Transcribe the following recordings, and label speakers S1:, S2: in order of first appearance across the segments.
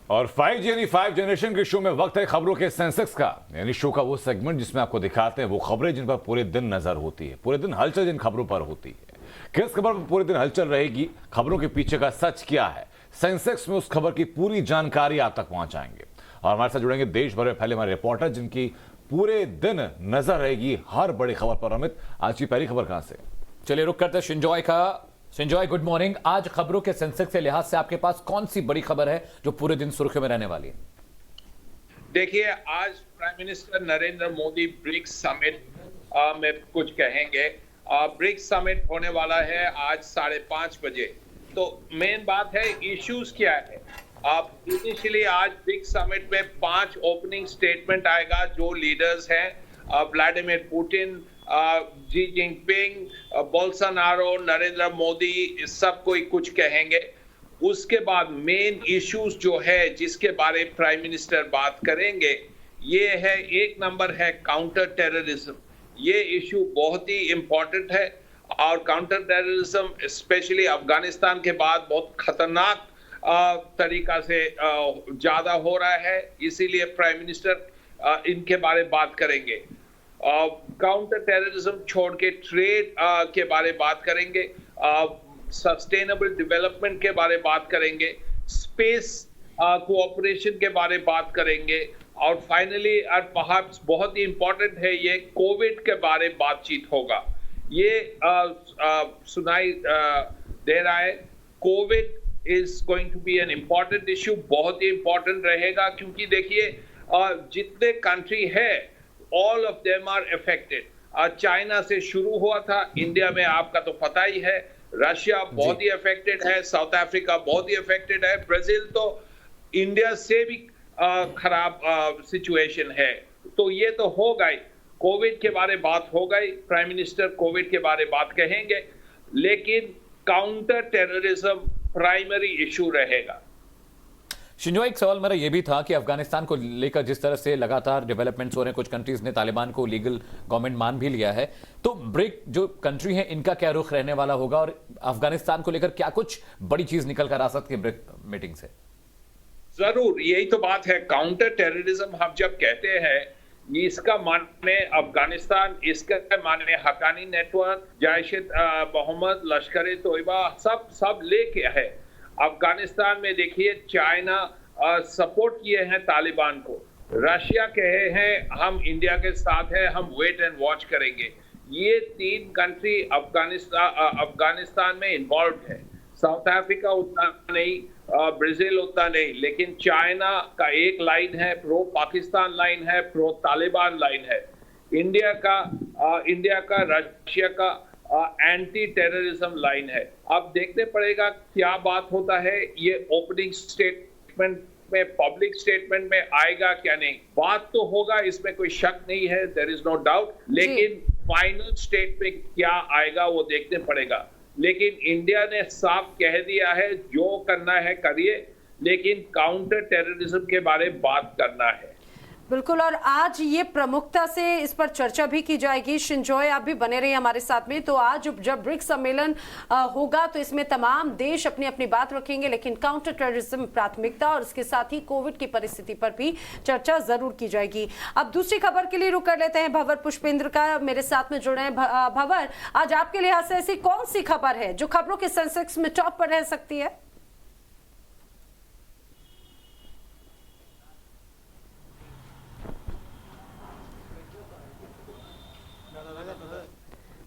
S1: और 5G यानी 5 generation के शो में वक्त है खबरों के सेंसेक्स का, यानी शो का वो सेगमेंट जिसमें आपको दिखाते हैं वो खबरें जिन पर पूरे दिन नजर होती है, पूरे दिन हलचल जिन खबरों पर होती है। किस खबर पर पूरे दिन हलचल रहेगी, खबरों के पीछे का सच क्या है, सेंसेक्स में उस खबर की पूरी जानकारी आप तक पहुंचाएंगे। और हमारे साथ जुड़ेंगे देश भर में फैले हमारे रिपोर्टर जिनकी पूरे दिन नजर रहेगी हर बड़ी खबर पर। अमित, आज की पहली खबर कहां से?
S2: चलिए रुक करते हैं शिंजॉय का। शिंजॉय, गुड मॉर्निंग। आज खबरों के सेंसेक्स के लिहाज से आपके पास कौन सी बड़ी खबर है जो पूरे दिन सुर्खियों में रहने वाली है?
S3: देखिए, आज prime minister Narendra Modi BRICS summit में कुछ कहेंगे। ब्रिक्स समिट होने वाला है आज 5:30 बजे। तो मेन बात है इश्यूज क्या है। इनिशियली आज ब्रिक्स समिट में 5 ओपनिंग स्टेटमेंट आएगा। जो लीडर्स हैं Vladimir Putin, Xi Jinping, Bolsonaro, Narendra Modi, इस सब कोई कुछ कहेंगे। उसके बाद मेन इश्यूज जो है जिसके बारे में प्राइम मिनिस्टर बात करेंगे, ये है, एक नंबर है काउंटर टेररिज्म। ये इश्यू बहुत ही इंपॉर्टेंट है और काउंटर टेररिज्म स्पेशली अफगानिस्तान के बाद बहुत खतरनाक तरीका से ज्यादा हो रहा है, इसीलिए प्राइम मिनिस्टर इनके बारे में बात करेंगे। काउंटर टेररिज्म छोड़ के ट्रेड के बारे में बात करेंगे, सस्टेनेबल डेवलपमेंट के बारे में बात करेंगे, स्पेस कोऑपरेशन के बारे में बात करेंगे और फाइनली और परहैप्स बहुत ही इंपॉर्टेंट है, ये कोविड के बारे में बातचीत होगा। ये सुनाई दे रहा है Covid is going to be an important issue, बहुत ही इंपॉर्टेंट रहेगा क्योंकि देखिए जितने कंट्री है all of them are affected. China से शुरू हुआ था, इंडिया में आपका तो पता ही है, रशिया बहुत ही अफेक्टेड है, साउथ अफ्रीका बहुत ही अफेक्टेड है, ब्राजील तो इंडिया से भी खराब सिचुएशन है। तो ये तो हो गई, कोविड के बारे में बात हो गई, प्राइम मिनिस्टर कोविड के बारे में बात कहेंगे, लेकिन काउंटर टेररिज्म प्राइमरी इशू रहेगा।
S2: शिंजॉय, एक सवाल मेरा यह भी था कि अफगानिस्तान को लेकर जिस तरह से लगातार डेवलपमेंट्स हो रहे हैं, कुछ कंट्रीज ने तालिबान को लीगल गवर्नमेंट मान भी लिया है, तो ब्रिक जो कंट्री है इनका क्या रुख रहने वाला होगा और अफगानिस्तान को लेकर क्या कुछ बड़ी चीज निकल कर आ सकती है ब्रिक मीटिंग से?
S3: जरूर, यही तो बात है। काउंटर टेररिज्म हम जब कहते हैं, इसका माने अफगानिस्तान, इसका माने हक्कानी नेटवर्क, जैश मोहम्मद, लश्कर तोयबा, सब लेके है। अफगानिस्तान में देखिए चाइना सपोर्ट किए हैं तालिबान को, रशिया कहे हैं हम इंडिया के साथ हैं, हम वेट एंड वॉच करेंगे। ये 3 कंट्री अफगानिस्तान में इन्वॉल्व है। साउथ अफ्रीका उतना नहीं, ब्राजील उतना नहीं, लेकिन चाइना का एक लाइन है, प्रो पाकिस्तान लाइन है, प्रो तालिबान लाइन है। इंडिया का रशिया का एंटी टेररिज्म लाइन है। अब देखने पड़ेगा क्या बात होता है, ये ओपनिंग स्टेटमेंट में, पब्लिक स्टेटमेंट में आएगा क्या नहीं। बात तो होगा, इसमें कोई शक नहीं है, देयर इज नो डाउट, लेकिन फाइनल स्टेट में क्या आएगा वो देखने पड़ेगा। लेकिन इंडिया ने साफ कह दिया है जो करना है करिए, लेकिन काउंटर टेररिज्म के बारे में बात करना है।
S4: बिल्कुल, और आज ये प्रमुखता से इस पर चर्चा भी की जाएगी। शिंजॉय, आप भी बने रहिए हमारे साथ में। तो आज जब ब्रिक्स सम्मेलन होगा तो इसमें तमाम देश अपनी अपनी बात रखेंगे, लेकिन काउंटर टेररिज्म प्राथमिकता और इसके साथ ही कोविड की परिस्थिति पर भी चर्चा जरूर की जाएगी। अब दूसरी खबर के लिए रुक कर लेते हैं भंवर पुष्पेंद्र का, मेरे साथ में जुड़े हैं। भंवर, आज आपके लिहाज से ऐसी कौन सी खबर है जो खबरों के सेंसेक्स में टॉप पर रह सकती है?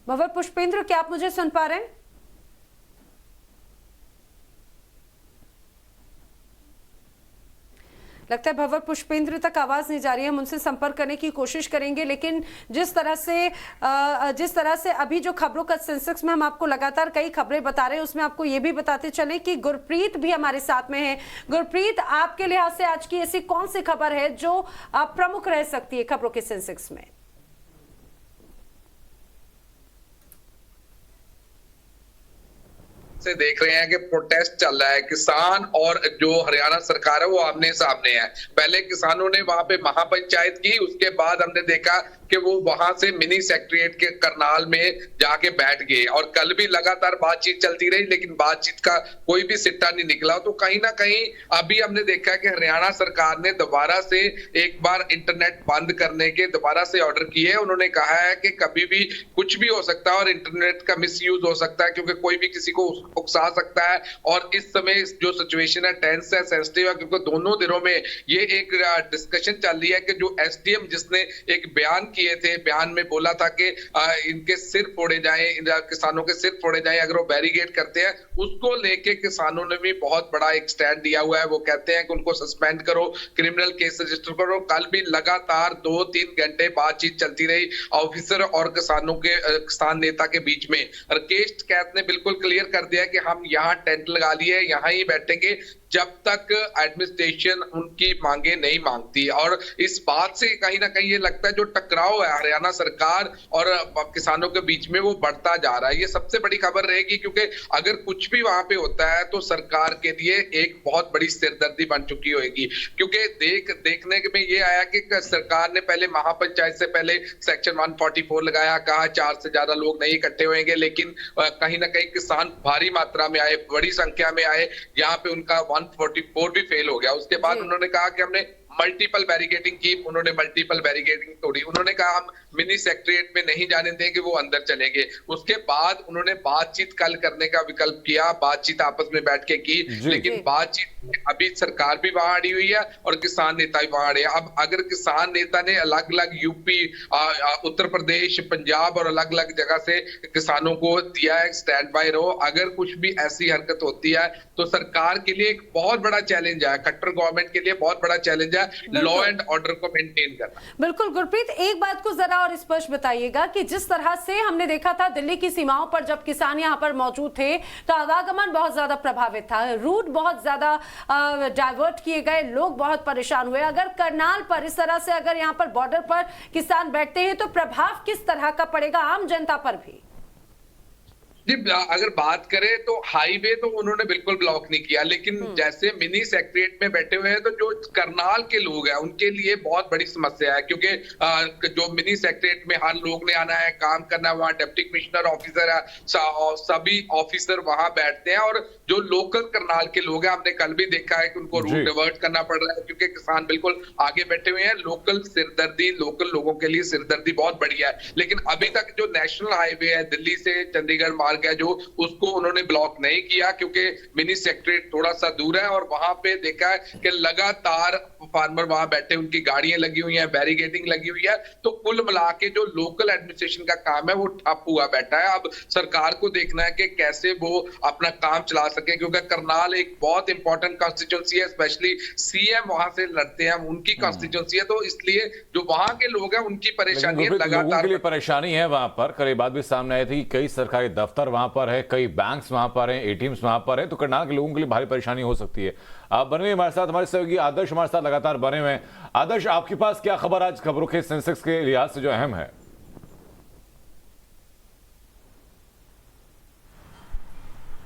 S4: भंवर पुष्पेंद्र, क्या आप मुझे सुन पा रहे हैं? लगता है भंवर पुष्पेंद्र तक आवाज नहीं जा रही है। हम उनसे संपर्क करने की कोशिश करेंगे, लेकिन जिस तरह से अभी जो खबरों का सेंसेक्स में हम आपको लगातार कई खबरें बता रहे हैं, उसमें आपको ये भी बताते चले कि गुरप्रीत भी हमारे साथ में है। गुरप्रीत, आपके लिहाज से आज की ऐसी कौन सी खबर है जो प्रमुख रह सकती है खबरों के सेंसेक्स में?
S5: से देख रहे हैं कि प्रोटेस्ट चल रहा है, किसान और जो हरियाणा सरकार है वो आमने सामने है। पहले किसानों ने वहां पे महापंचायत की, उसके बाद हमने देखा कि वो वहां से मिनी सेक्रेटरीट के करनाल में जाके बैठ गए और कल भी लगातार बातचीत चलती रही, लेकिन बातचीत का कोई भी सिट्टा नहीं निकला। तो कहीं ना कहीं अभी हमने देखा कि हरियाणा सरकार ने दोबारा से एक बार इंटरनेट बंद करने के दोबारा से ऑर्डर किए। उन्होंने कहा है कि कभी भी कुछ भी हो सकता है और इंटरनेट का मिसयूज हो सकता है, क्योंकि कोई भी किसी को उकसा सकता है। और इस समय जो सिचुएशन है टेंस है, सेंसिटिव है, क्योंकि दोनों दिनों में ये एक डिस्कशन चल रही है कि जो एसडीएम जिसने एक बयान किए थे, बयान में बोला था कि इनके सिर फोड़े जाएं, किसानों के सिर फोड़े जाएं अगर वो बैरिकेड करते हैं, उसको लेके किसानों ने भी बहुत बड़ा एक स्टैंड दिया हुआ है। वो कहते हैं कि उनको सस्पेंड करो, क्रिमिनल केस रजिस्टर करो। कल भी लगातार 2-3 घंटे बातचीत चलती रही ऑफिसर और किसानों के किसान नेता के बीच में। राकेश टिकैत ने बिल्कुल क्लियर कर दिया कि हम यहाँ टेंट लगा लिए, यहाँ ही बैठेंगे जब तक एडमिनिस्ट्रेशन उनकी मांगे नहीं मांगती। और इस बात से कहीं ना कहीं ये लगता है जो टकराव है हरियाणा सरकार और किसानों के बीच में वो बढ़ता जा रहा है। ये सबसे बड़ी खबर रहेगी, क्योंकि अगर कुछ भी वहां पे होता है तो सरकार के लिए एक बहुत बड़ी सिरदर्दी बन चुकी होगी। क्योंकि देखने में ये आया कि सरकार ने पहले महापंचायत से पहले सेक्शन 144 लगाया, कहा 4 से ज्यादा लोग नहीं इकट्ठे होंगे, लेकिन कहीं ना कहीं किसान भारी मात्रा में आए, बड़ी संख्या में आए, यहाँ पे उनका 144 भी फेल हो गया। उसके बाद उन्होंने कहा कि हमने मल्टीपल बैरिकेडिंग की, उन्होंने मल्टीपल बैरिकेडिंग तोड़ी। उन्होंने कहा हम मिनी सेक्रेटरीट में नहीं जाने देंगे, वो अंदर चलेंगे। उसके बाद उन्होंने बातचीत कल करने का विकल्प किया, बातचीत आपस में बैठ के की, लेकिन बातचीत में अभी सरकार भी वहां अड़ी हुई है और किसान नेता भी वहां अड़े। अब अगर किसान नेता ने अलग अलग यूपी, उत्तर प्रदेश, पंजाब और अलग अलग जगह से किसानों को दिया है स्टैंड बाय रहो, अगर कुछ भी ऐसी हरकत होती है तो सरकार के लिए एक बहुत बड़ा चैलेंज है, खट्टर गवर्नमेंट के लिए बहुत बड़ा चैलेंज है लॉ एंड ऑर्डर को मेंटेन करना।
S4: बिल्कुल गुरप्रीत, एक बात को जरा और स्पष्ट बताइएगा कि जिस तरह से हमने देखा था दिल्ली की सीमाओं पर जब किसान यहां पर मौजूद थे तो आवागमन बहुत ज्यादा प्रभावित था, रूट बहुत ज्यादा डाइवर्ट किए गए, लोग बहुत परेशान हुए। अगर करनाल पर इस तरह से अगर यहां पर बॉर्डर पर किसान बैठते हैं तो प्रभाव किस तरह का पड़ेगा आम जनता पर भी?
S5: जी, अगर बात करें तो हाईवे तो उन्होंने बिल्कुल ब्लॉक नहीं किया, लेकिन जैसे मिनी सेक्रेटरीट में बैठे हुए हैं तो जो करनाल के लोग हैं उनके लिए बहुत बड़ी समस्या है, क्योंकि जो मिनी सेक्रेटरीट में हर लोग ने आना है, काम करना है, वहाँ डिप्टी कमिश्नर ऑफिसर है, सभी ऑफिसर वहां बैठते हैं। और जो लोकल करनाल के लोग हैं, हमने कल भी देखा है कि उनको रूट डिवर्ट करना पड़ रहा है, क्योंकि किसान बिल्कुल आगे बैठे हुए हैं। लोकल सिरदर्दी, लोकल लोगों के लिए सिरदर्दी बहुत बढ़िया है, लेकिन अभी तक जो नेशनल हाईवे है दिल्ली से चंडीगढ़ मार्ग है जो, उसको उन्होंने ब्लॉक नहीं किया, क्योंकि मिनी सेक्रेटरीट थोड़ा सा दूर है। और वहां पे देखा है कि लगातार फार्मर वहां बैठे, उनकी गाड़ियां लगी हुई हैं, बैरिकेडिंग लगी हुई है। तो कुल मिला के जो लोकल एडमिनिस्ट्रेशन का काम है वो ठप हुआ बैठा है। अब सरकार को देखना है कि कैसे वो अपना काम चला सके, क्योंकि करनाल एक बहुत इंपॉर्टेंट कॉन्स्टिट्यूंसी है, स्पेशली सीएम वहां से लड़ते हैं, उनकी कॉन्स्टिट्यूंसी है। तो इसलिए जो वहां के लोग हैं उनकी परेशानी लगातार
S1: परेशानी है वहां पर। कल बात भी सामने आई थी, कई सरकारी दफ्तर वहां पर है, कई बैंक्स वहां पर हैं, एटीएम्स वहां पर है, तो करनाल के लोगों के लिए भारी परेशानी हो सकती है। आप बने हुए हमारे साथ, हमारे सहयोगी आदर्श हमारे साथ लगातार बने हुए हैं। आदर्श, आपके पास क्या खबर आज खबरों के सेंसेक्स के लिहाज से जो अहम है?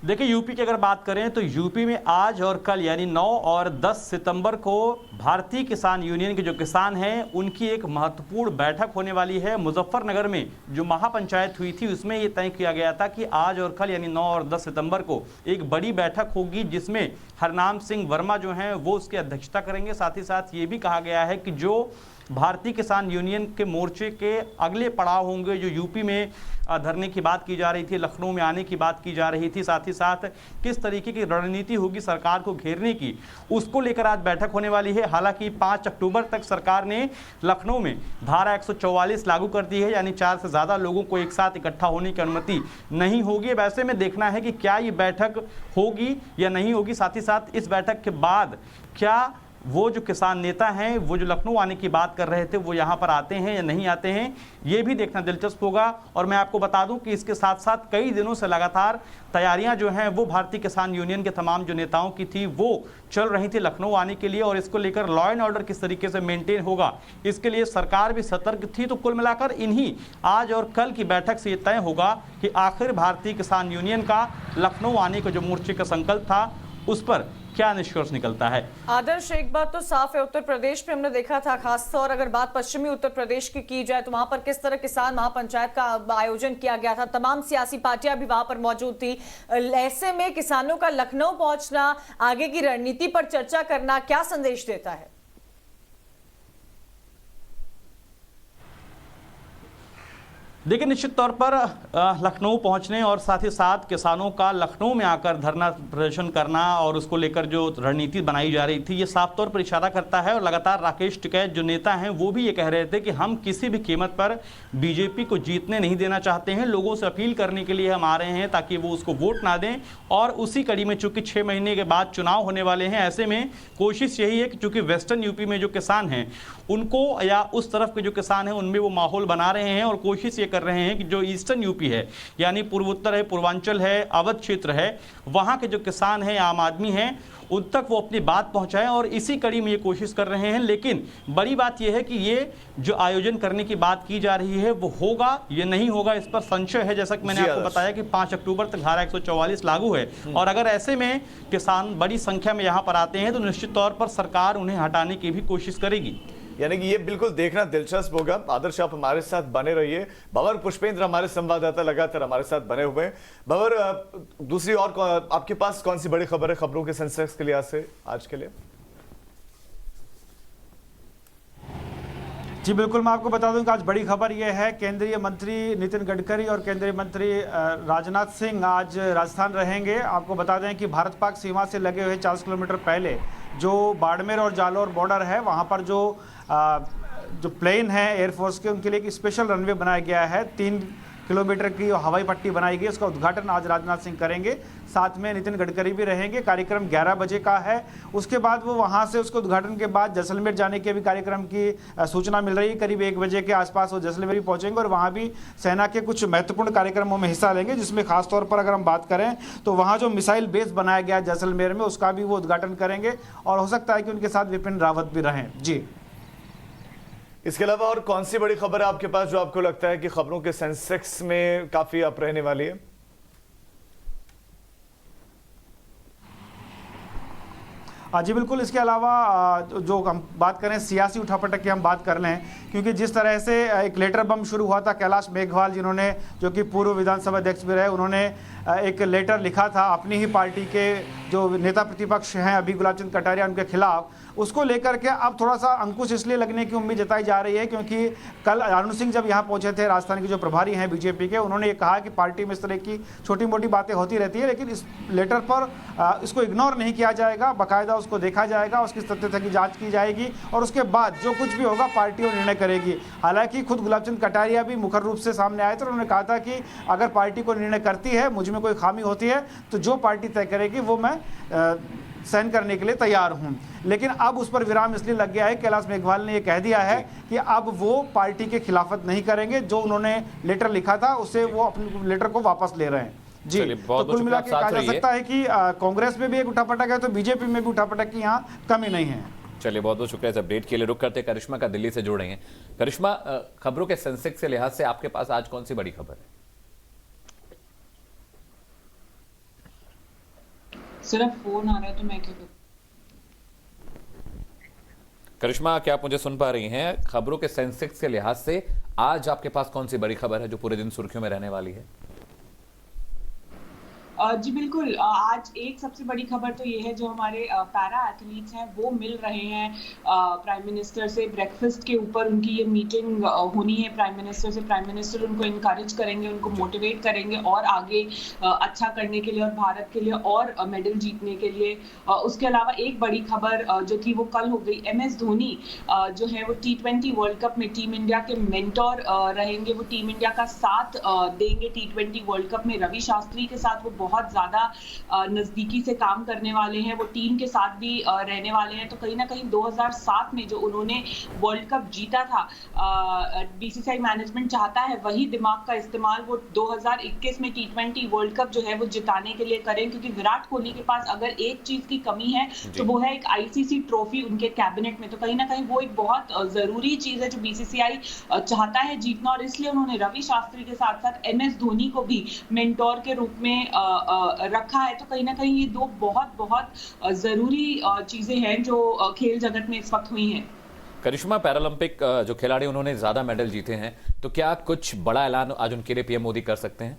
S6: देखिए, यूपी की अगर बात करें तो यूपी में आज और कल यानी 9 और 10 सितंबर को भारतीय किसान यूनियन के जो किसान हैं उनकी एक महत्वपूर्ण बैठक होने वाली है। मुजफ्फरनगर में जो महापंचायत हुई थी उसमें ये तय किया गया था कि आज और कल यानी 9 और 10 सितंबर को एक बड़ी बैठक होगी, जिसमें हरनाम सिंह वर्मा जो हैं वो उसकी अध्यक्षता करेंगे। साथ ही साथ ये भी कहा गया है कि जो भारतीय किसान यूनियन के मोर्चे के अगले पड़ाव होंगे, जो यूपी में धरने की बात की जा रही थी, लखनऊ में आने की बात की जा रही थी, साथ ही साथ किस तरीके की रणनीति होगी सरकार को घेरने की, उसको लेकर आज बैठक होने वाली है। हालांकि 5 अक्टूबर तक सरकार ने लखनऊ में धारा 144 लागू कर दी है, यानी 4 से ज़्यादा लोगों को एक साथ इकट्ठा होने की अनुमति नहीं होगी। वैसे में देखना है कि क्या ये बैठक होगी या नहीं होगी। साथ ही साथ इस बैठक के बाद क्या वो जो किसान नेता हैं वो जो लखनऊ आने की बात कर रहे थे वो यहाँ पर आते हैं या नहीं आते हैं, ये भी देखना दिलचस्प होगा। और मैं आपको बता दूं कि इसके साथ साथ कई दिनों से लगातार तैयारियां जो हैं वो भारतीय किसान यूनियन के तमाम जो नेताओं की थी वो चल रही थी लखनऊ आने के लिए, और इसको लेकर लॉ एंड ऑर्डर किस तरीके से मेंटेन होगा इसके लिए सरकार भी सतर्क थी। तो कुल मिलाकर इन्हीं आज और कल की बैठक से ये तय होगा कि आखिर भारतीय किसान यूनियन का लखनऊ आने का जो मोर्चे का संकल्प था उस पर क्या निष्कर्ष निकलता है।
S7: आदर्श, एक बात तो साफ है, उत्तर प्रदेश में हमने देखा था, खासतौर अगर बात पश्चिमी उत्तर प्रदेश की जाए तो वहां पर किस तरह किसान महापंचायत का आयोजन किया गया था, तमाम सियासी पार्टियां भी वहां पर मौजूद थी। ऐसे में किसानों का लखनऊ पहुंचना, आगे की रणनीति पर चर्चा करना क्या संदेश देता है?
S6: देखिए, निश्चित तौर पर लखनऊ पहुंचने और साथ ही साथ किसानों का लखनऊ में आकर धरना प्रदर्शन करना और उसको लेकर जो रणनीति बनाई जा रही थी, ये साफ तौर पर इशारा करता है। और लगातार राकेश टिकैत जो नेता हैं वो भी ये कह रहे थे कि हम किसी भी कीमत पर बीजेपी को जीतने नहीं देना चाहते हैं, लोगों से अपील करने के लिए हम आ रहे हैं ताकि वो उसको वोट ना दें। और उसी कड़ी में चूंकि 6 महीने के बाद चुनाव होने वाले हैं, ऐसे में कोशिश यही है कि चूंकि वेस्टर्न यूपी में जो किसान हैं उनको, या उस तरफ के जो किसान हैं उनमें वो माहौल बना रहे हैं और कोशिश ये कर रहे हैं कि जो ईस्टर्न यूपी है, यानी पूर्वोत्तर है, पूर्वांचल है, अवध क्षेत्र है, वहां के जो किसान हैं, आम आदमी हैं, उन तक वो अपनी बात पहुंचाएं। और इसी कड़ी में ये कोशिश कर रहे हैं। लेकिन बड़ी बात यह है कि ये जो आयोजन करने की बात की जा रही है वो होगा, ये नहीं होगा, इस पर संशय है। जैसा कि मैंने आपको बताया कि 5 अक्टूबर तक धारा 144 लागू है और अगर ऐसे में किसान बड़ी संख्या में यहां पर आते हैं तो निश्चित तौर पर सरकार उन्हें हटाने की भी कोशिश करेगी।
S8: यानी कि ये बिल्कुल देखना दिलचस्प होगा। आदर्श, आप हमारे साथ बने रहिए। भंवर पुष्पेंद्र हमारे संवाददाता लगातार हमारे साथ बने हुए हैं। भंवर, दूसरी और आपके पास कौन सी बड़ी खबर है खबरों के सेंसेक्स के लिहाज से आज के लिए?
S9: जी बिल्कुल, मैं आपको बता दूं कि आज बड़ी खबर यह है, केंद्रीय मंत्री नितिन गडकरी और केंद्रीय मंत्री राजनाथ सिंह आज राजस्थान रहेंगे। आपको बता दें कि भारत पाक सीमा से लगे हुए 40 किलोमीटर पहले जो बाड़मेर और जालौर बॉर्डर है, वहां पर जो प्लेन है एयरफोर्स के, उनके लिए एक स्पेशल रनवे बनाया गया है। 3 किलोमीटर की हवाई पट्टी बनाई गई, उसका उद्घाटन आज राजनाथ सिंह करेंगे। साथ में नितिन गडकरी भी रहेंगे। कार्यक्रम 11 बजे का है। उसके बाद वो वहां से उसके उद्घाटन के बाद जैसलमेर जाने के भी कार्यक्रम की सूचना मिल रही है। करीब 1 बजे के आसपास वो जैसलमेर भी पहुंचेंगे और वहां भी सेना के कुछ महत्वपूर्ण कार्यक्रमों में हिस्सा लेंगे, जिसमें खासतौर पर अगर हम बात करें तो वहाँ जो मिसाइल बेस बनाया गया है जैसलमेर में, उसका भी वो उद्घाटन करेंगे और हो सकता है कि उनके साथ विपिन रावत भी रहें। जी,
S8: इसके अलावा और कौन सी बड़ी खबर है आपके पास जो आपको लगता है कि खबरों के सेंसेक्स में काफी अप रहने वाली है?
S9: जी बिल्कुल, इसके अलावा जो हम बात करें सियासी उठापटक की हम बात कर लें, क्योंकि जिस तरह से एक लेटर बम शुरू हुआ था, कैलाश मेघवाल जिन्होंने, जो कि पूर्व विधानसभा अध्यक्ष भी रहे, उन्होंने एक लेटर लिखा था अपनी ही पार्टी के जो नेता प्रतिपक्ष हैं अभी गुलाब चंद कटारिया, उनके खिलाफ, उसको लेकर के अब थोड़ा सा अंकुश इसलिए लगने की उम्मीद जताई जा रही है क्योंकि कल अरुण सिंह जब यहाँ पहुंचे थे, राजस्थान के जो प्रभारी हैं बीजेपी के, उन्होंने ये कहा कि पार्टी में इस तरह की छोटी मोटी बातें होती रहती है, लेकिन इस लेटर पर इसको इग्नोर नहीं किया जाएगा, बाकायदा उसको देखा जाएगा, उसकी तथ्यता की जांच की जाएगी और उसके बाद जो कुछ भी होगा पार्टी वो निर्णय करेगी। हालांकि खुद गुलाब चंद कटारिया भी मुखर रूप से सामने आए थे, उन्होंने कहा था कि अगर पार्टी को निर्णय करती है, मुझ में कोई खामी होती है तो जो पार्टी तय करेगी वो मैं सहन करने के लिए तैयार हूं। लेकिन अब उस पर विराम इसलिए लग गया है, कैलाश मेघवाल ने यह कह दिया है कि अब वो पार्टी के खिलाफत नहीं करेंगे, जो उन्होंने लेटर लिखा था उससे वो अपने लेटर को वापस ले रहे हैं। जी, तो कुल मिला के कहा जा सकता है कि कांग्रेस में भी एक उठापटक है तो बीजेपी में भी उठापटक की यहाँ कमी नहीं है।
S2: चलिए, बहुत बहुत शुक्रिया इस अपडेट के लिए। रुक करते करिश्मा का दिल्ली से जोड़ेंगे। करिश्मा, खबरों के सेंसेक्स के लिहाज से आपके पास आज कौन सी बड़ी खबर है?
S10: सिर्फ फोन आ रहा है तो मैं क्या करूं?
S2: करिश्मा, क्या आप मुझे सुन पा रही हैं? खबरों के सेंसेक्स के लिहाज से आज आपके पास कौन सी बड़ी खबर है जो पूरे दिन सुर्खियों में रहने वाली है?
S10: जी बिल्कुल, आज एक सबसे बड़ी खबर तो ये है, जो हमारे पैरा एथलीट्स हैं वो मिल रहे हैं प्राइम मिनिस्टर से। ब्रेकफास्ट के ऊपर उनकी ये मीटिंग होनी है प्राइम मिनिस्टर से। प्राइम मिनिस्टर उनको इनकरेज करेंगे, उनको मोटिवेट करेंगे और आगे अच्छा करने के लिए और भारत के लिए और मेडल जीतने के लिए। उसके अलावा एक बड़ी खबर जो थी वो कल हो गई, MS धोनी जो है वो T20 वर्ल्ड कप में टीम इंडिया के मेंटोर रहेंगे। वो टीम इंडिया का साथ देंगे T20 वर्ल्ड कप में। रवि शास्त्री के साथ वो बहुत ज्यादा नजदीकी से काम करने वाले हैं, वो टीम के साथ भी रहने वाले हैं। तो कहीं ना कहीं 2007 में जो उन्होंने वर्ल्ड कप जीता था, BCCI मैनेजमेंट चाहता है वही दिमाग का इस्तेमाल वो 2021 में T20 वर्ल्ड कप जो है वो जिताने के लिए करें, क्योंकि विराट कोहली के पास अगर एक चीज की कमी है तो वो है एक ICC ट्रॉफी उनके कैबिनेट में। तो कहीं ना कहीं वो एक बहुत जरूरी चीज है जो BCCI चाहता है जीतना, और इसलिए उन्होंने रवि शास्त्री के साथ साथ MS धोनी को भी मेंटोर के रूप में रखा है, तो कहीं ना कहीं ये दो बहुत बहुत जरूरी चीजें हैं जो खेल जगत में इस वक्त हुई हैं।
S2: करिश्मा, पैरालंपिक जो खिलाड़ी उन्होंने ज्यादा मेडल जीते हैं, तो क्या कुछ बड़ा ऐलान आज उनके लिए पीएम मोदी कर सकते हैं?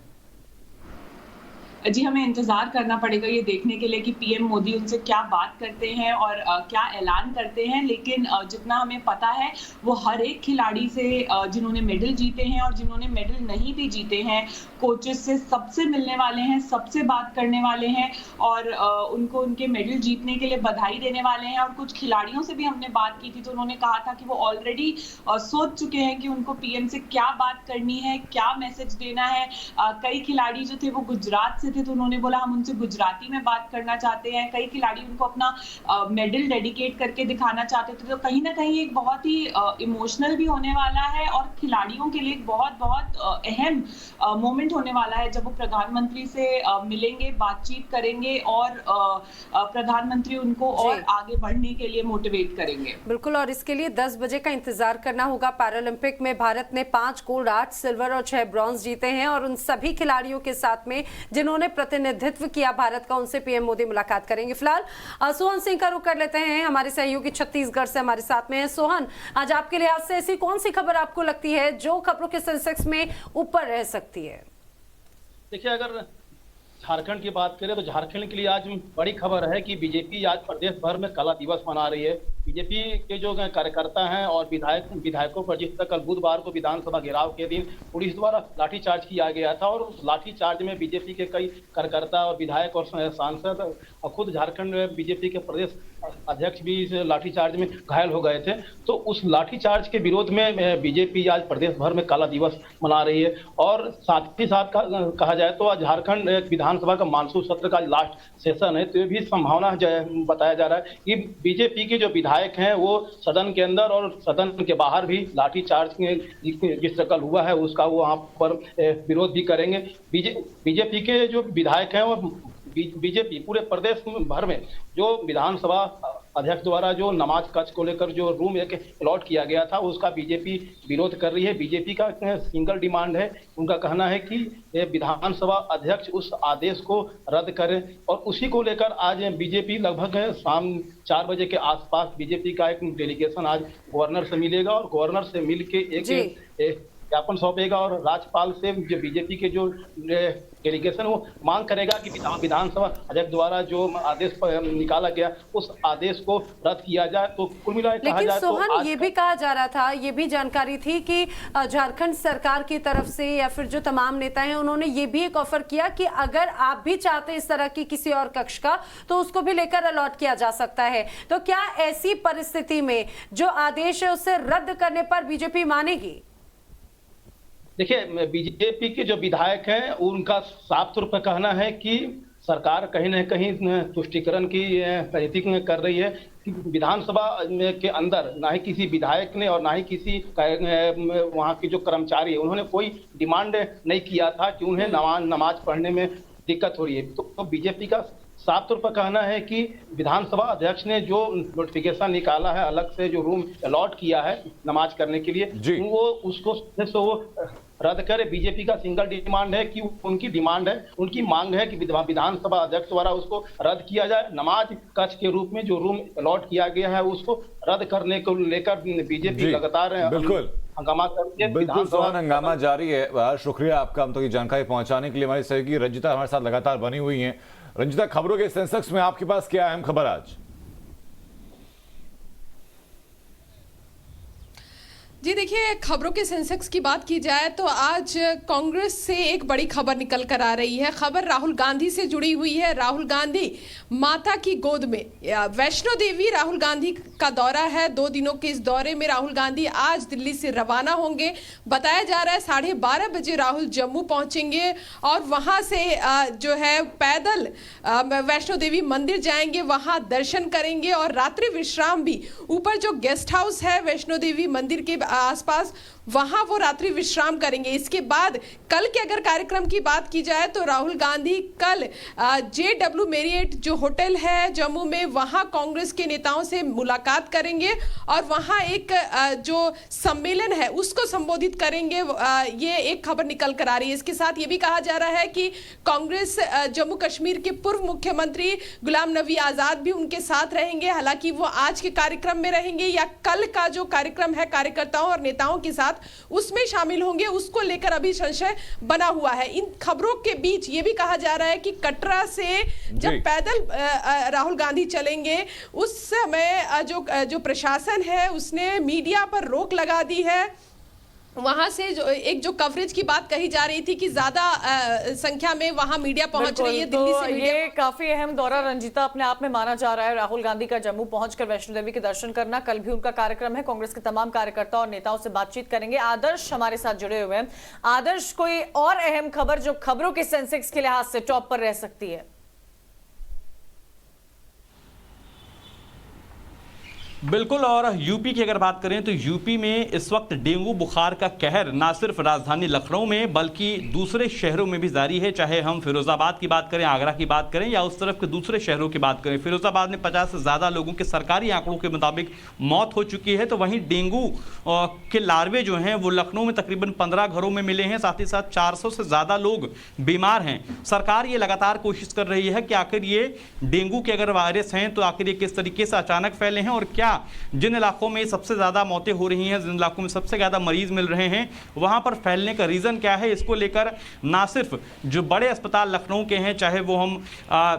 S10: जी, हमें इंतजार करना पड़ेगा ये देखने के लिए कि पीएम मोदी उनसे क्या बात करते हैं और क्या ऐलान करते हैं, लेकिन जितना हमें पता है वो हर एक खिलाड़ी से जिन्होंने मेडल जीते हैं और जिन्होंने मेडल नहीं भी जीते हैं, कोचेस से सबसे मिलने वाले हैं, सबसे बात करने वाले हैं और उनको उनके मेडल जीतने के लिए बधाई देने वाले हैं। और कुछ खिलाड़ियों से भी हमने बात की थी तो उन्होंने कहा था कि वो ऑलरेडी सोच चुके हैं कि उनको पीएम से क्या बात करनी है, क्या मैसेज देना है। कई खिलाड़ी जो थे वो गुजरात से थे तो उन्होंने बोला हम उनसे गुजराती में बात करना चाहते हैं। कई खिलाड़ी उनको अपना मेडल डेडिकेट करके दिखाना चाहते थे। तो कहीं ना कहीं एक बहुत ही इमोशनल भी होने वाला है और खिलाड़ियों के लिए एक बहुत बहुत अहम मोमेंट होने वाला है जब वो प्रधानमंत्री से मिलेंगे, बातचीत करेंगे और प्रधानमंत्री उनको और आगे बढ़ने के लिए मोटिवेट करेंगे।
S4: बिल्कुल, और इसके लिए 10 बजे का इंतजार करना होगा। पैरालंपिक में भारत ने 5 गोल्ड, 8 सिल्वर और 6 ब्रॉन्ज जीते हैं और उन सभी खिलाड़ियों के साथ में जिन्होंने प्रतिनिधित्व किया भारत का, उनसे पीएम मोदी मुलाकात करेंगे। फिलहाल सोहन सिंह का रुख कर लेते हैं, हमारे सहयोगी छत्तीसगढ़ से हमारे साथ में है। सोहन, आज आपके लिहाज से ऐसी कौन सी खबर आपको लगती है जो खबरों के सेंसेक्स में ऊपर रह सकती है?
S11: देखिए, अगर झारखंड की बात करें तो झारखंड के लिए आज बड़ी खबर है कि बीजेपी आज प्रदेश भर में कला दिवस मना रही है। बीजेपी के जो कार्यकर्ता हैं और विधायकों पर जिस तरह कल बुधवार को विधानसभा घेराव के दिन पुलिस द्वारा लाठीचार्ज किया गया था और उस लाठीचार्ज में बीजेपी के कई कार्यकर्ता और विधायक और सांसद और खुद झारखंड में बीजेपी के प्रदेश अध्यक्ष भी इस लाठीचार्ज में घायल हो गए थे। तो उस लाठीचार्ज के विरोध में बीजेपी आज प्रदेश भर में काला दिवस मना रही है। और साथ ही साथ कहा जाए तो आज झारखंड विधानसभा का मानसून सत्र का लास्ट सेशन है, तो ये भी संभावना बताया जा रहा है कि बीजेपी के जो विधायक हैं वो सदन के अंदर और सदन के बाहर भी लाठीचार्ज जिस तरह कल हुआ है उसका वो वहाँ पर विरोध भी करेंगे। बीजेपी के जो विधायक हैं वो बीजेपी पूरे प्रदेश भर में जो विधानसभा अध्यक्ष द्वारा जो नमाज कक्ष को लेकर जो रूम एक अलॉट किया गया था उसका बीजेपी विरोध कर रही है। बीजेपी का सिंगल डिमांड है, उनका कहना है कि विधानसभा अध्यक्ष उस आदेश को रद्द करें और उसी को लेकर आज बीजेपी लगभग शाम 4 बजे के आसपास बीजेपी का एक डेलीगेशन आज गवर्नर से मिलेगा और गवर्नर से मिल के एक ज्ञापन सौंपेगा और राज्यपाल से जो बीजेपी के जो डेलीगेशन वो मांग करेगा कि विधानसभा अध्यक्ष द्वारा जो आदेश निकाला गया उस आदेश को रद्द किया जाए। तो कुल मिलाकर कहा जाए तो
S4: सोहन, ये भी कहा जा रहा था, ये भी जानकारी थी कि झारखंड सरकार की तरफ से या फिर जो तमाम नेता हैं उन्होंने ये भी एक ऑफर किया कि अगर आप भी चाहते इस तरह की किसी और कक्ष का तो उसको भी लेकर अलॉट किया जा सकता है। तो क्या ऐसी परिस्थिति में जो आदेश है उसे रद्द करने पर बीजेपी मानेगी?
S11: देखिए, बीजेपी के जो विधायक हैं उनका साफ तौर पर कहना है कि सरकार कहीं न कहीं तुष्टीकरण की रणनीति कर रही है कि विधानसभा के अंदर ना ही किसी विधायक ने और ना ही किसी वहाँ के जो कर्मचारी है उन्होंने कोई डिमांड नहीं किया था कि उन्हें नमाज पढ़ने में दिक्कत हो रही है। तो बीजेपी का साफ तौर पर कहना है कि विधानसभा अध्यक्ष ने जो नोटिफिकेशन निकाला है, अलग से जो रूम अलॉट किया है नमाज करने के लिए, वो उसको रद्द करे। बीजेपी का सिंगल डिमांड है कि उनकी मांग है कि विधानसभा अध्यक्ष द्वारा उसको रद्द किया जाए। नमाज कक्ष के रूप में जो रूम अलॉट किया गया है उसको रद्द करने को लेकर बीजेपी लगातार
S1: बिल्कुल
S11: हंगामा करती है।
S1: हंगामा जारी है। शुक्रिया आपका हम तो ये जानकारी पहुंचाने के लिए। हमारी सहयोगी रंजिता हमारे साथ लगातार बनी हुई हैं। रंजिता, खबरों के सेंसेक्स में आपके पास क्या अहम खबर आज?
S12: जी देखिए, खबरों के सेंसेक्स की बात की जाए तो आज कांग्रेस से एक बड़ी खबर निकल कर आ रही है। खबर राहुल गांधी से जुड़ी हुई है। राहुल गांधी माता की गोद में, वैष्णो देवी राहुल गांधी का दौरा है। 2 दिनों के इस दौरे में राहुल गांधी आज दिल्ली से रवाना होंगे। बताया जा रहा है 12:30 बजे राहुल जम्मू पहुंचेंगे और वहां से जो है पैदल वैष्णो देवी मंदिर जाएंगे, वहां दर्शन करेंगे और रात्रि विश्राम भी ऊपर जो गेस्ट हाउस है वैष्णो देवी मंदिर के आसपास वहां वो रात्रि विश्राम करेंगे। इसके बाद कल के अगर कार्यक्रम की बात की जाए तो राहुल गांधी कल JW मैरियट जो होटल है जम्मू में, वहां कांग्रेस के नेताओं से मुलाकात करेंगे और वहां एक जो सम्मेलन है उसको संबोधित करेंगे। ये एक खबर निकल कर आ रही है। इसके साथ ये भी कहा जा रहा है कि कांग्रेस जम्मू कश्मीर के पूर्व मुख्यमंत्री गुलाम नबी आजाद भी उनके साथ रहेंगे। हालांकि वो आज के कार्यक्रम में रहेंगे या कल का जो कार्यक्रम है कार्यकर्ताओं और नेताओं के साथ उसमें शामिल होंगे, उसको लेकर अभी संशय बना हुआ है। इन खबरों के बीच ये भी कहा जा रहा है कि कटरा से जब पैदल राहुल गांधी चलेंगे उस समय जो प्रशासन है उसने मीडिया पर रोक लगा दी है। वहां से जो कवरेज की बात कही जा रही थी कि ज्यादा संख्या में वहां मीडिया पहुंच रही है दिल्ली से।
S7: ये काफी अहम दौरा रंजीता अपने आप में माना जा रहा है। राहुल गांधी का जम्मू पहुंचकर वैष्णो देवी के दर्शन करना, कल भी उनका कार्यक्रम है। कांग्रेस के तमाम कार्यकर्ता और नेताओं से बातचीत करेंगे। आदर्श हमारे साथ जुड़े हुए हैं। आदर्श, कोई और अहम खबर जो खबरों के सेंसेक्स के लिहाज से टॉप पर रह सकती है?
S6: बिल्कुल, और यूपी की अगर बात करें तो यूपी में इस वक्त डेंगू बुखार का कहर ना सिर्फ राजधानी लखनऊ में बल्कि दूसरे शहरों में भी जारी है। चाहे हम फिरोजाबाद की बात करें, आगरा की बात करें या उस तरफ के दूसरे शहरों की बात करें। फिरोजाबाद में 50 से ज़्यादा लोगों के सरकारी आंकड़ों के मुताबिक मौत हो चुकी है। तो वहीं डेंगू के लार्वे जो हैं वो लखनऊ में तकरीबन 15 घरों में मिले हैं। साथ ही साथ 400 से ज़्यादा लोग बीमार हैं। सरकार ये लगातार कोशिश कर रही है कि आखिर ये डेंगू के अगर वायरस हैं तो आखिर ये किस तरीके से अचानक फैले हैं और क्या जिन इलाकों में सबसे ज़्यादा मौतें हो रही हैं, जिन इलाकों में सबसे ज़्यादा मरीज मिल रहे हैं, वहाँ पर फैलने का रीज़न क्या है। इसको लेकर ना सिर्फ जो बड़े अस्पताल लखनऊ के हैं, चाहे वो हम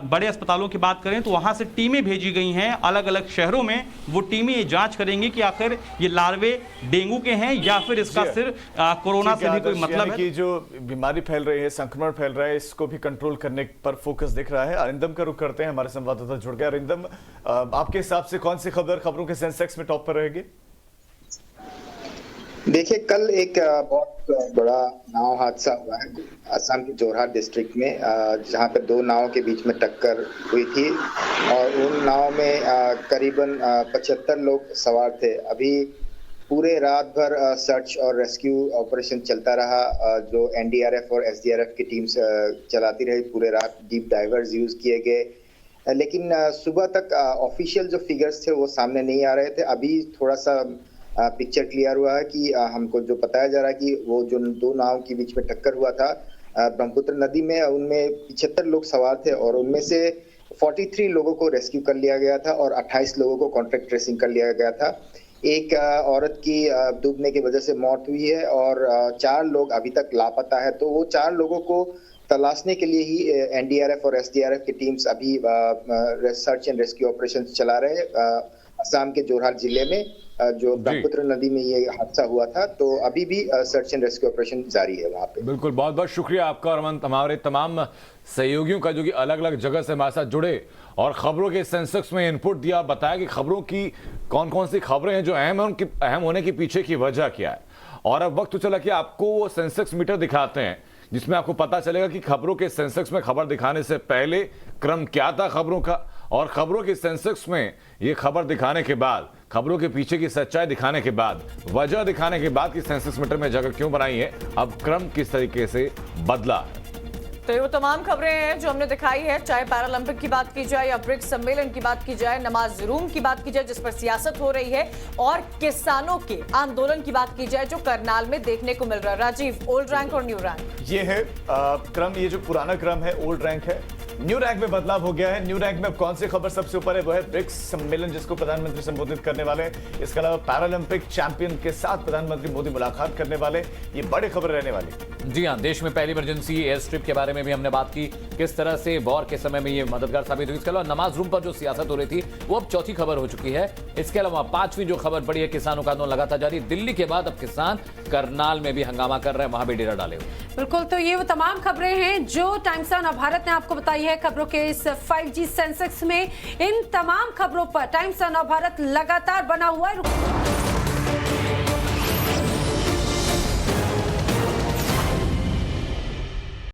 S6: बड़े अस्पतालों की बात करें तो वहाँ से टीमें भेजी गई हैं अलग अलग शहरों में। वो टीमें ये जांच करेंगे कि आखिर ये लार्वे डेंगू के हैं या फिर इसका सिर्फ कोरोना से भी कोई मतलब है।
S8: कि जो बीमारी फैल रही है, संक्रमण फैल रहा है, इसको भी कंट्रोल करने पर फोकस दिख रहा है। अरिंदम का रुख करते हैं, हमारे संवाददाता जुड़ गया। अरिंदम, आपके हिसाब से कौन सी खबरों के सेंसेक्स में टॉप पर रहेगी?
S13: देखिए, कल एक बहुत बड़ा नाव हादसा हुआ है असम के जोरहाट डिस्ट्रिक्ट में, जहां पर दो नावों के बीच में टक्कर हुई थी और उन नाव में करीबन 75 लोग सवार थे। अभी पूरे रात भर सर्च और रेस्क्यू ऑपरेशन चलता रहा, जो NDRF और SDRF की टीम चलाती रही। पूरे रात डीप डाइवर्स यूज किए गए, लेकिन सुबह तक ऑफिशियल जो फिगर्स थे वो सामने नहीं आ रहे थे। अभी थोड़ा सा पिक्चर क्लियर हुआ है कि हमको जो बताया जा रहा है कि वो जो दो नाव के बीच में टक्कर हुआ था ब्रह्मपुत्र नदी में, उनमें 75 लोग सवार थे और उनमें से 43 लोगों को रेस्क्यू कर लिया गया था और 28 लोगों को कॉन्ट्रैक्ट ट्रेसिंग कर लिया गया था। एक औरत की डूबने की वजह से मौत हुई है और 4 लोग अभी तक लापता है। तो वो 4 लोगों को तलाशने के लिए ही NDRF और SDRF की टीम्स अभी सर्च एंड रेस्क्यू ऑपरेशन चला रहे हैं असम के जोरहाट जिले में, जो ब्रह्मपुत्र नदी में ये हादसा हुआ था। तो अभी भी सर्च एंड रेस्क्यू ऑपरेशन जारी है वहां पे।
S1: बिल्कुल, बहुत बहुत शुक्रिया आपका और हमारे तमाम सहयोगियों का जो कि अलग अलग जगह से हमारे साथ जुड़े और खबरों के सेंसेक्स में इनपुट दिया, बताया कि खबरों की कौन कौन सी खबरें हैं जो अहम है, उनकी अहम होने के पीछे की वजह क्या है। और अब वक्त तो चला कि आपको वो सेंसेक्स मीटर दिखाते हैं जिसमें आपको पता चलेगा कि खबरों के सेंसेक्स में खबर दिखाने से पहले क्रम क्या था खबरों का, और खबरों के सेंसेक्स में ये खबर दिखाने के बाद, खबरों के पीछे की सच्चाई दिखाने के बाद, वजह दिखाने के बाद कि सेंसेक्स मीटर में जगह क्यों बनाई है, अब क्रम किस तरीके से बदला है।
S7: तो ये वो तमाम खबरें हैं जो हमने दिखाई है, चाहे पैरालंपिक की बात की जाए या ब्रिक्स सम्मेलन की बात की जाए, नमाज रूम की बात की जाए जिस पर सियासत हो रही है, और किसानों के आंदोलन की बात की जाए जो करनाल में देखने को मिल रहा है। राजीव, ओल्ड रैंक और न्यू रैंक,
S8: ये है क्रम। ये जो पुराना क्रम है ओल्ड रैंक है, न्यू रैंक में बदलाव हो गया है। न्यू रैंक में अब कौन सी खबर सबसे ऊपर है? वो है ब्रिक्स सम्मेलन जिसको प्रधानमंत्री संबोधित करने वाले हैं। इसके अलावा पैरालंपिक चैंपियन के साथ प्रधानमंत्री मोदी मुलाकात करने वाले। ये बड़ी खबर रहने वाली।
S2: जी हां, देश में पहली इमरजेंसी एयर स्ट्रिप के बारे में भी हमने बात की, किस तरह से वॉर के समय में ये मददगार साबित हुई। इसके अलावा नमाज रूम पर जो सियासत हो रही थी वो अब चौथी खबर हो चुकी है। इसके अलावा पांचवी जो खबर बड़ी है, किसानों का आंदोलन लगातार जारी। दिल्ली के बाद अब किसान करनाल में भी हंगामा कर रहे हैं, वहां भी डेरा डाले हुए।
S4: बिल्कुल, तो ये वो तमाम खबरें हैं जो टाइम्स ऑफ भारत ने आपको बताई है खबरों के इस 5G सेंसेक्स में। इन तमाम खबरों पर टाइम्स ऑफ भारत लगातार बना हुआ है।